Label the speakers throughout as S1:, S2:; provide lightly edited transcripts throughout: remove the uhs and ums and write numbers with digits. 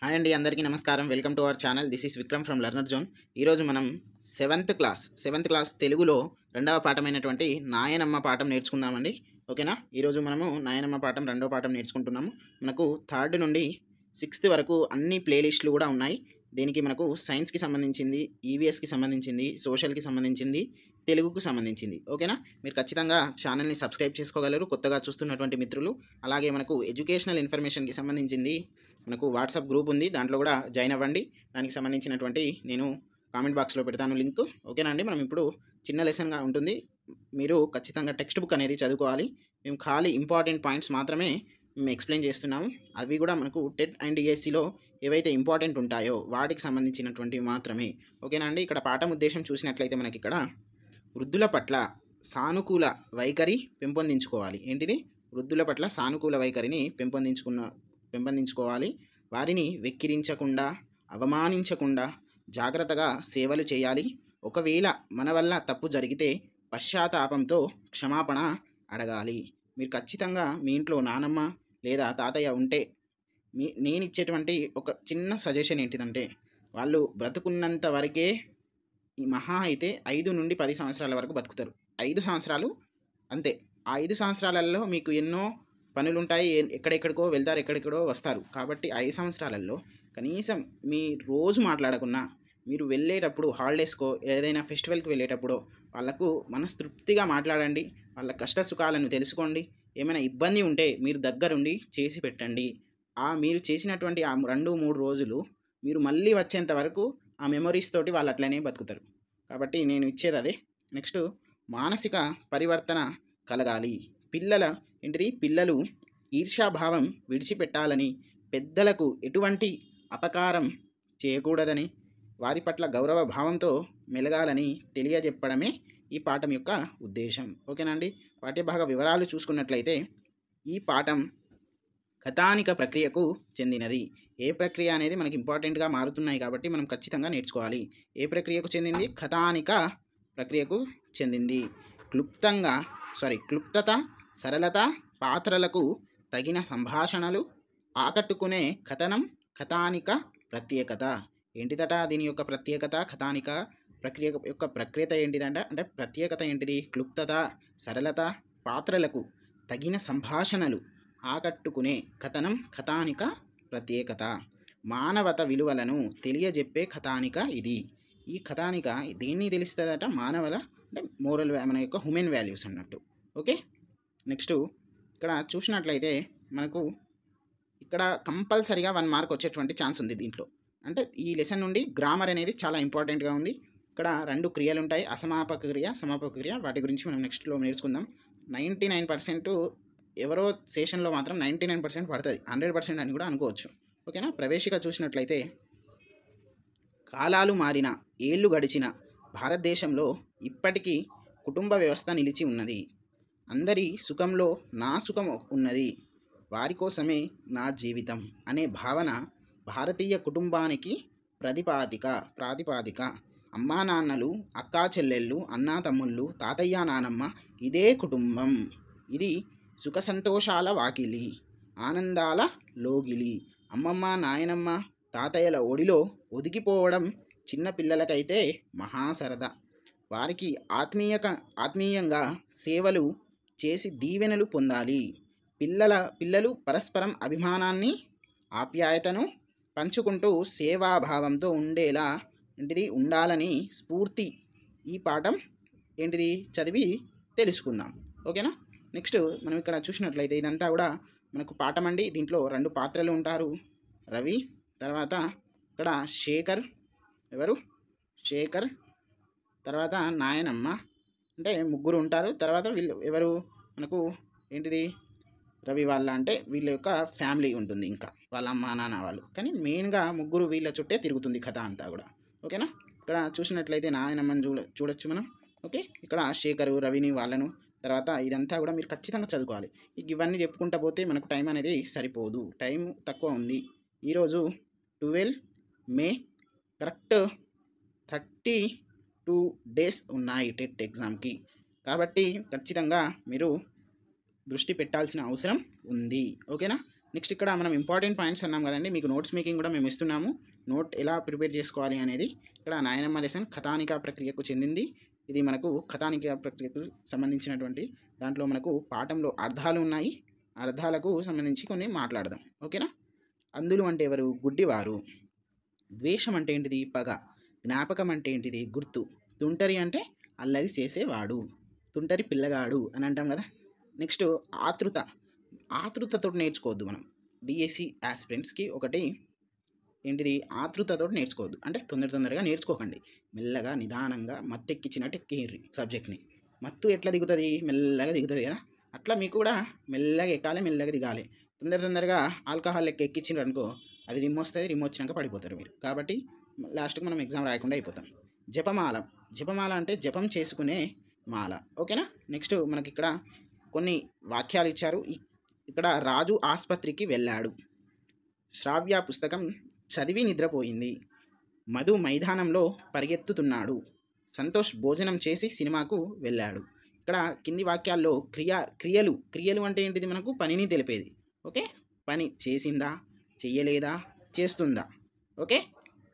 S1: Hi అండి, అందరికీ నమస్కారం. Welcome to our channel. This is Vikram from learner zone. ఈరోజు మనం సెవెంత్ క్లాస్ తెలుగులో రెండవ పాఠమైనటువంటి నాయనమ్మ పాఠం నేర్చుకుందామండి. ఓకేనా? ఈరోజు మనము నాయనమ్మ పాఠం రెండవ పాఠం నేర్చుకుంటున్నాము. మనకు థర్డ్ నుండి సిక్స్త్ వరకు అన్ని ప్లేలిస్టులు కూడా ఉన్నాయి. దీనికి మనకు సైన్స్కి సంబంధించింది, ఈవీఎస్కి సంబంధించింది, సోషల్కి సంబంధించింది, తెలుగుకు సంబంధించింది. ఓకేనా? మీరు ఖచ్చితంగా ఛానల్ని సబ్స్క్రైబ్ చేసుకోగలరు కొత్తగా చూస్తున్నటువంటి మిత్రులు. అలాగే మనకు ఎడ్యుకేషనల్ ఇన్ఫర్మేషన్కి సంబంధించింది మనకు వాట్సాప్ గ్రూప్ ఉంది, దాంట్లో కూడా జాయిన్ అవ్వండి. దానికి సంబంధించినటువంటి నేను కామెంట్ బాక్స్లో పెడతాను లింక్. ఓకేనా అండి? మనం ఇప్పుడు చిన్న లెసన్గా ఉంటుంది. మీరు ఖచ్చితంగా టెక్స్ట్ బుక్ అనేది చదువుకోవాలి. మేము ఖాళీ ఇంపార్టెంట్ పాయింట్స్ మాత్రమే మేము ఎక్స్ప్లెయిన్ చేస్తున్నాము. అవి కూడా మనకు టెట్ అండ్ డిఎస్సిలో ఏవైతే ఇంపార్టెంట్ ఉంటాయో వాటికి సంబంధించినటువంటివి మాత్రమే. ఓకేనా అండి? ఇక్కడ పాఠం ఉద్దేశం చూసినట్లయితే మనకి ఇక్కడ వృద్ధుల పట్ల సానుకూల వైఖరి పెంపొందించుకోవాలి. ఏంటిది? వృద్ధుల పట్ల సానుకూల వైఖరిని పెంపొందించుకోవాలి. వారిని వెక్కిరించకుండా, అవమానించకుండా జాగ్రత్తగా సేవలు చేయాలి. ఒకవేళ మన వల్ల తప్పు జరిగితే పశ్చాత్తాపంతో క్షమాపణ అడగాలి. మీరు ఖచ్చితంగా మీ ఇంట్లో నానమ్మ లేదా తాతయ్య ఉంటే నేను ఇచ్చేటువంటి ఒక చిన్న సజెషన్ ఏంటిదంటే, వాళ్ళు బ్రతుకున్నంత వరకే ఈ మహా అయితే 5 నుండి 10 సంవత్సరాల వరకు బతుకుతారు. 5 సంవత్సరాలు అంతే. ఆ 5 సంవత్సరాలలో మీకు ఎన్నో పనులుంటాయి. ఎక్కడెక్కడికో వెళ్తారు, ఎక్కడెక్కడో వస్తారు. కాబట్టి 5 సంవత్సరాలలో కనీసం మీ రోజు మాట్లాడకున్నా, మీరు వెళ్ళేటప్పుడు హాలిడేస్కో ఏదైనా ఫెస్టివల్కి వెళ్ళేటప్పుడు వాళ్ళకు మనస్తృప్తిగా మాట్లాడండి. వాళ్ళ కష్ట సుఖాలను తెలుసుకోండి. ఏమైనా ఇబ్బంది ఉంటే మీరు దగ్గరుండి చేసి పెట్టండి. మీరు చేసినటువంటి ఆ 2-3 రోజులు మీరు మళ్ళీ వచ్చేంత వరకు ఆ మెమొరీస్ తోటి వాళ్ళు అట్లనే బతుకుతారు. కాబట్టి నేను ఇచ్చేది అదే. నెక్స్ట్, మానసిక పరివర్తన కలగాలి. పిల్లలు ఈర్ష్యాభావం విడిచిపెట్టాలని, పెద్దలకు ఎటువంటి అపకారం చేయకూడదని, వారి పట్ల గౌరవ భావంతో మెలగాలని తెలియజెప్పడమే ఈ పాఠం యొక్క ఉద్దేశం. ఓకేనండి? పాఠ్యభాగ వివరాలు చూసుకున్నట్లయితే ఈ పాఠం కథానిక ప్రక్రియకు చెందినది. ఏ ప్రక్రియ అనేది మనకి ఇంపార్టెంట్గా మారుతున్నాయి కాబట్టి మనం ఖచ్చితంగా నేర్చుకోవాలి. ఏ ప్రక్రియకు చెందింది? కథానిక ప్రక్రియకు చెందింది. క్లుప్తత, సరళత, పాత్రలకు తగిన సంభాషణలు, ఆకట్టుకునే కథనం కథానిక ప్రత్యేకత. ఏంటిదట దీని యొక్క ప్రత్యేకత? కథానిక ప్రక్రియ యొక్క ప్రక్రియత ఏంటిదంట అంటే ప్రత్యేకత ఏంటిది? క్లుప్తత, సరళత, పాత్రలకు తగిన సంభాషణలు, ఆకట్టుకునే కథనం కథానిక ప్రత్యేకత. మానవత విలువలను తెలియజెప్పే కథానిక ఇది. ఈ కథానిక దేన్ని తెలుస్తుందట? మానవల అంటే మన యొక్క హ్యూమన్ వాల్యూస్ అన్నట్టు. ఓకే. నెక్స్ట్, ఇక్కడ చూసినట్లయితే మనకు ఇక్కడ కంపల్సరీగా 1 మార్క్ వచ్చేటువంటి ఛాన్స్ ఉంది దీంట్లో. అంటే ఈ లెసన్ నుండి గ్రామర్ అనేది చాలా ఇంపార్టెంట్గా ఉంది. ఇక్కడ 2 క్రియలు ఉంటాయి, అసమాపక క్రియ, సమాపక క్రియ. వాటి గురించి మనం నెక్స్ట్లో నేర్చుకుందాం. 99% ఎవరో సెషన్లో మాత్రం 99% పడుతుంది, 100% అని కూడా అనుకోవచ్చు. ఓకేనా? ప్రవేశిక చూసినట్లయితే, కాలాలు మారిన, ఏళ్ళు గడిచిన భారతదేశంలో ఇప్పటికీ కుటుంబ వ్యవస్థ నిలిచి ఉన్నది. అందరి సుఖంలో నా సుఖం ఉన్నది, వారి కోసమే నా జీవితం అనే భావన భారతీయ కుటుంబానికి ప్రాతిపాదిక. అమ్మా నాన్నలు, అక్కా చెల్లెళ్ళు, అన్నా తమ్ముళ్ళు, తాతయ్య నానమ్మ, ఇదే కుటుంబం. ఇది సుఖ సంతోషాల వాకిలి, ఆనందాల లోగిలి. అమ్మమ్మ, నాయనమ్మ, తాతయ్యల ఒడిలో ఒదిగిపోవడం చిన్న పిల్లలకైతే మహాసరదా. వారికి ఆత్మీయంగా సేవలు చేసి దీవెనలు పొందాలి. పిల్లలు పరస్పరం అభిమానాన్ని, ఆప్యాయతను పంచుకుంటూ సేవాభావంతో ఉండాలని స్ఫూర్తి. ఈ పాఠం చదివి తెలుసుకుందాం. ఓకేనా? నెక్స్ట్, మనం ఇక్కడ చూసినట్లయితే ఇదంతా కూడా మనకు పాఠం అండి. దీంట్లో 2 పాత్రలు ఉంటారు, రవి, తర్వాత ఇక్కడ శేఖర్, తర్వాత నాయనమ్మ. అంటే ముగ్గురు ఉంటారు. తర్వాత వీళ్ళు ఎవరు మనకు రవి వాళ్ళ అంటే వీళ్ళ యొక్క ఫ్యామిలీ ఉంటుంది, ఇంకా వాళ్ళ అమ్మ నాన్న వాళ్ళు. కానీ మెయిన్గా ముగ్గురు వీళ్ళ చుట్టే తిరుగుతుంది కథ అంతా కూడా. ఓకేనా? ఇక్కడ చూసినట్లయితే నాయనమ్మని చూడొచ్చు మనం. ఓకే. ఇక్కడ శేఖరు, రవిని, వాళ్ళను, తర్వాత ఇదంతా కూడా మీరు ఖచ్చితంగా చదువుకోవాలి. ఇవన్నీ చెప్పుకుంటా పోతే మనకు టైం అనేది సరిపోదు, టైం తక్కువ ఉంది. ఈరోజు 12 మే, కరెక్ట్ 32 డేస్ ఉన్నాయి టెట్ ఎగ్జామ్కి. కాబట్టి ఖచ్చితంగా మీరు దృష్టి పెట్టాల్సిన అవసరం ఉంది. ఓకేనా? నెక్స్ట్ ఇక్కడ మనం ఇంపార్టెంట్ పాయింట్స్ అన్నాం కదండి, మీకు నోట్స్ మేకింగ్ కూడా మేము ఇస్తున్నాము. నోట్ ఎలా ప్రిపేర్ చేసుకోవాలి అనేది ఇక్కడ నాయనమ్మ లెసన్ కథానిక ప్రక్రియకు చెందింది. ఇది మనకు కథానిక ప్రక్రియకు సంబంధించినటువంటి దాంట్లో మనకు పాఠంలో అర్థాలు ఉన్నాయి. అర్థాలకు సంబంధించి కొన్ని మాట్లాడదాం. ఓకేనా. అందులు అంటే ఎవరు? గుడ్డివారు. ద్వేషం అంటే ఏంటిది? పగ. జ్ఞాపకం అంటే ఏంటిది? గుర్తు. తుంటరి అంటే అల్లరి చేసేవాడు, తుంటరి పిల్లగాడు అని అంటాం కదా. నెక్స్ట్ ఆతృత. ఆతృతతో నేర్చుకోవద్దు మనం. డిఎస్సి ఆస్పిరెంట్స్కి ఒకటి ఏంటిది? ఆతృతతో నేర్చుకోవద్దు. అంటే తొందరగా నేర్చుకోకండి. మెల్లగా నిదానంగా మత్తెక్కించినట్టు ఎక్కిర్రి సబ్జెక్ట్ని. మత్తు ఎట్లా దిగుతుంది? మెల్లగా దిగుతుంది కదా. అట్లా మీకు కూడా మెల్లగా ఎక్కాలి, మెల్లగా దిగాలి. తొందరగా ఆల్కహాల్ లెక్క ఎక్కించినారు అనుకో, అది రిమ్ వస్తుంది, రిమ్ వచ్చినాక పడిపోతారు మీరు. కాబట్టి లాస్ట్కి మనం ఎగ్జామ్ రాయకుండా అయిపోతాం. జపమాల. జపమాల అంటే జపం చేసుకునే మాల. ఓకేనా. నెక్స్ట్ మనకి ఇక్కడ కొన్ని వాక్యాలు ఇచ్చారు. ఇక్కడ రాజు ఆసుపత్రికి వెళ్ళాడు. శ్రావ్య పుస్తకం చదివి నిద్రపోయింది. మధు మైదానంలో పరిగెత్తుతున్నాడు. సంతోష్ భోజనం చేసి సినిమాకు వెళ్ళాడు. ఇక్కడ కింది వాక్యాల్లో క్రియలు అంటే ఏంటిది? మనకు పనిని తెలిపేది. ఓకే. పని చేసిందా, చెయ్యలేదా, చేస్తుందా? ఓకే.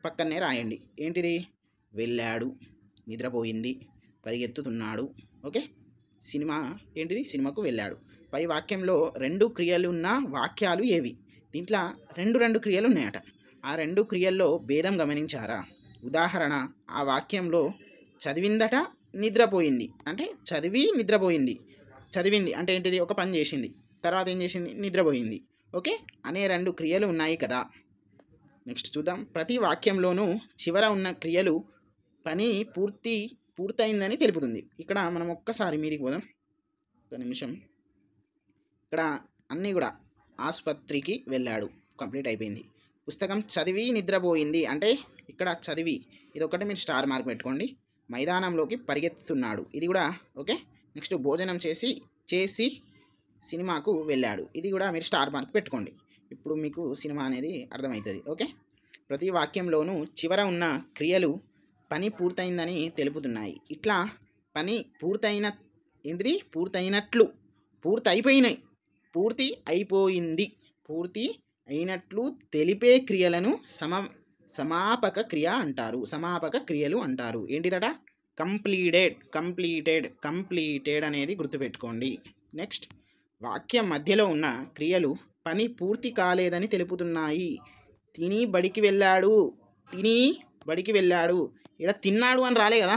S1: పక్కనే రాయండి. ఏంటిది? వెళ్ళాడు, నిద్రపోయింది, పరిగెత్తుతున్నాడు. ఓకే. సినిమా ఏంటిది? సినిమాకు వెళ్ళాడు. పై వాక్యంలో 2 క్రియలు ఉన్న వాక్యాలు ఏవి? దీంట్లో రెండు క్రియలు ఉన్నాయట. ఆ 2 క్రియల్లో భేదం గమనించారా? ఉదాహరణ, ఆ వాక్యంలో చదివిందట, నిద్రపోయింది అంటే చదివి నిద్రపోయింది. చదివింది అంటే ఏంటిది? ఒక పని చేసింది, తర్వాత ఏం చేసింది? నిద్రపోయింది. ఓకే అనే 2 క్రియలు ఉన్నాయి కదా. నెక్స్ట్ చూద్దాం. ప్రతి వాక్యంలోనూ చివర ఉన్న క్రియలు పని పూర్తయిందని తెలుపుతుంది. ఇక్కడ మనం ఒక్కసారి మీదికి పోదాం, ఒక నిమిషం. ఇక్కడ అన్నీ కూడా ఆసుపత్రికి వెళ్ళాడు, కంప్లీట్ అయిపోయింది. పుస్తకం చదివి నిద్రపోయింది అంటే ఇక్కడ చదివి, ఇది ఒకటి మీరు స్టార్ మార్క్ పెట్టుకోండి. మైదానంలోకి పరిగెత్తుతున్నాడు, ఇది కూడా ఓకే. నెక్స్ట్ భోజనం చేసి సినిమాకు వెళ్ళాడు, ఇది కూడా మీరు స్టార్ మార్క్ పెట్టుకోండి. ఇప్పుడు మీకు సినిమా అనేది అర్థమవుతుంది. ఓకే. ప్రతి వాక్యంలోనూ చివర ఉన్న క్రియలు పని పూర్తయిందని తెలుపుతున్నాయి. ఇట్లా పని పూర్తయినట్లు, పూర్తి అయినట్లు తెలిపే క్రియలను సమాపక క్రియ అంటారు. సమాపక క్రియలు అంటారు. ఏంటిదట? కంప్లీటెడ్ అనేది గుర్తుపెట్టుకోండి. నెక్స్ట్, వాక్యం మధ్యలో ఉన్న క్రియలు పని పూర్తి కాలేదని తెలుపుతున్నాయి. తిని బడికి వెళ్ళాడు, ఇక్కడ తిన్నాడు అని రాలే కదా,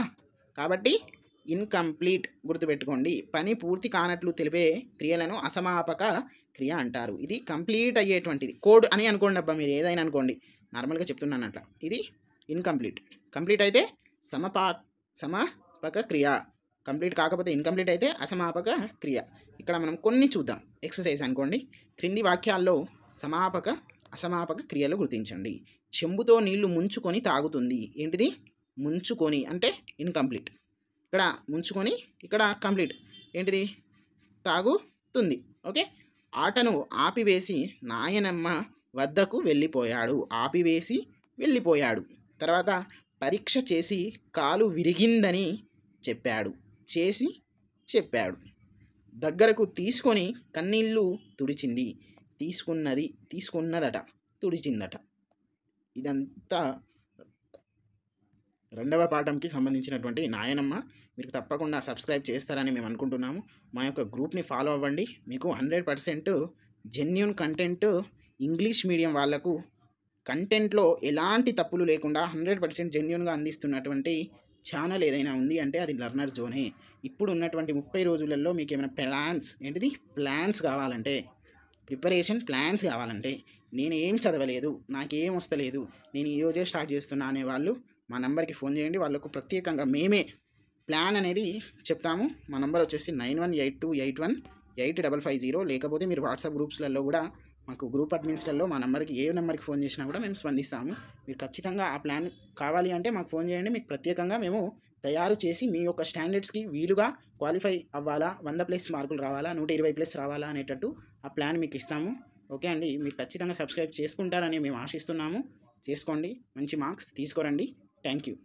S1: కాబట్టి ఇన్కంప్లీట్ గుర్తుపెట్టుకోండి. పని పూర్తి కానట్లు తెలిపే క్రియలను అసమాపక క్రియ అంటారు. ఇది కంప్లీట్ అయ్యేటువంటిది. కోడ్ అని అనుకోండి అబ్బా, మీరు ఏదైనా అనుకోండి, నార్మల్గా చెప్తున్నాను అట్లా. ఇది ఇన్కంప్లీట్. కంప్లీట్ అయితే సమాపక క్రియ, కంప్లీట్ కాకపోతే ఇన్కంప్లీట్ అయితే అసమాపక క్రియ. ఇక్కడ మనం కొన్ని చూద్దాం. ఎక్సర్సైజ్ అనుకోండి. క్రింది వాక్యాల్లో సమాపక అసమాపక క్రియలు గుర్తించండి. చెంబుతో నీళ్లు ముంచుకొని తాగుతుంది. ఏంటిది? ముంచుకొని అంటే ఇన్కంప్లీట్. ఇక్కడ ముంచుకొని, ఇక్కడ కంప్లీట్. ఏంటిది? తాగుతుంది. ఓకే. ఆటను ఆపివేసి నాయనమ్మ వద్దకు వెళ్ళిపోయాడు. తర్వాత పరీక్ష చేసి కాలు విరిగిందని చెప్పాడు. దగ్గరకు తీసుకొని కన్నీళ్ళు తుడిచింది. తీసుకున్నదట, తుడిచిందట. ఇదంతా 2వ పాఠంకి సంబంధించినటువంటి నాయనమ్మ. మీరు తప్పకుండా సబ్స్క్రైబ్ చేస్తారని మేము అనుకుంటున్నాము. మా యొక్క గ్రూప్ని ఫాలో అవ్వండి. మీకు 100% జెన్యూన్ కంటెంట్, ఇంగ్లీష్ మీడియం వాళ్లకు కంటెంట్లో ఎలాంటి తప్పులు లేకుండా 100% జెన్యూన్గా అందిస్తున్నటువంటి ఛానల్ ఏదైనా ఉంది అంటే అది లర్నర్ జోనే. ఇప్పుడు ఉన్నటువంటి 30 రోజులలో మీకు ఏమైనా ప్లాన్స్ కావాలంటే, ప్రిపరేషన్ ప్లాన్స్ కావాలంటే, నేను ఏం చదవలేదు, నాకేం వస్తలేదు, నేను ఈరోజే స్టార్ట్ చేస్తున్నా అనే వాళ్ళు మా నెంబర్కి ఫోన్ చేయండి. వాళ్ళకు ప్రత్యేకంగా మేమే ప్లాన్ అనేది చెప్తాము. మా నెంబర్ వచ్చేసి 9182818550. లేకపోతే మీరు వాట్సాప్ గ్రూప్స్లలో కూడా, మాకు గ్రూప్ అడ్మిన్స్లలో మా నెంబర్కి ఏ నెంబర్కి ఫోన్ చేసినా కూడా మేము స్పందిస్తాము. మీరు ఖచ్చితంగా ఆ ప్లాన్ కావాలి అంటే మాకు ఫోన్ చేయండి. మీకు ప్రత్యేకంగా మేము తయారు చేసి మీ యొక్క స్టాండర్డ్స్కి వీలుగా క్వాలిఫై అవ్వాలా, 100+ మార్కులు రావాలా, 120+ రావాలా అనేటట్టు ఆ ప్లాన్ మీకు ఇస్తాము. ఓకే అండి. మీరు ఖచ్చితంగా సబ్స్క్రైబ్ చేసుకుంటారని మేము ఆశిస్తున్నాము. చేసుకోండి, మంచి మార్క్స్ తీసుకురండి. Thank you.